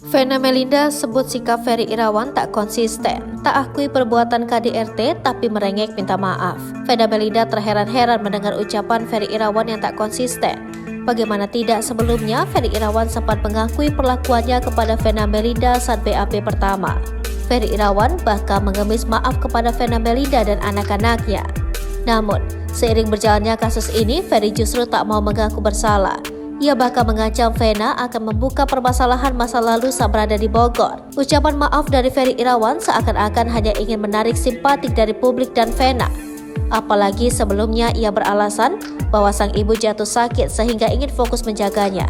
Vena Melinda sebut sikap Ferry Irawan tak konsisten, tak akui perbuatan KDRT tapi merengek minta maaf. Vena Melinda terheran-heran mendengar ucapan Ferry Irawan yang tak konsisten. Bagaimana tidak sebelumnya Ferry Irawan sempat mengakui perlakuannya kepada Vena Melinda saat BAP pertama. Ferry Irawan bahkan mengemis maaf kepada Vena Melinda dan anak-anaknya. Namun, seiring berjalannya kasus ini, Ferry justru tak mau mengaku bersalah. Ia bahkan mengancam Vena akan membuka permasalahan masa lalu saat berada di Bogor. Ucapan maaf dari Ferry Irawan seakan-akan hanya ingin menarik simpatik dari publik dan Vena. Apalagi sebelumnya ia beralasan bahwa sang ibu jatuh sakit sehingga ingin fokus menjaganya.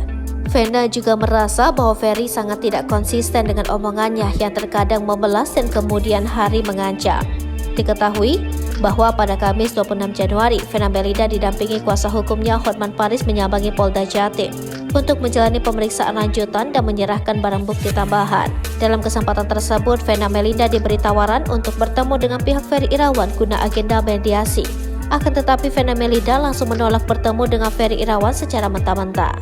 Vena juga merasa bahwa Ferry sangat tidak konsisten dengan omongannya yang terkadang membelas dan kemudian hari mengancam. Diketahui bahwa pada Kamis 26 Januari, Vena Melinda didampingi kuasa hukumnya Hotman Paris menyambangi Polda Jatim untuk menjalani pemeriksaan lanjutan dan menyerahkan barang bukti tambahan. Dalam kesempatan tersebut, Vena Melinda diberi tawaran untuk bertemu dengan pihak Ferry Irawan guna agenda mediasi. Akan tetapi Vena Melinda langsung menolak bertemu dengan Ferry Irawan secara mentah-mentah.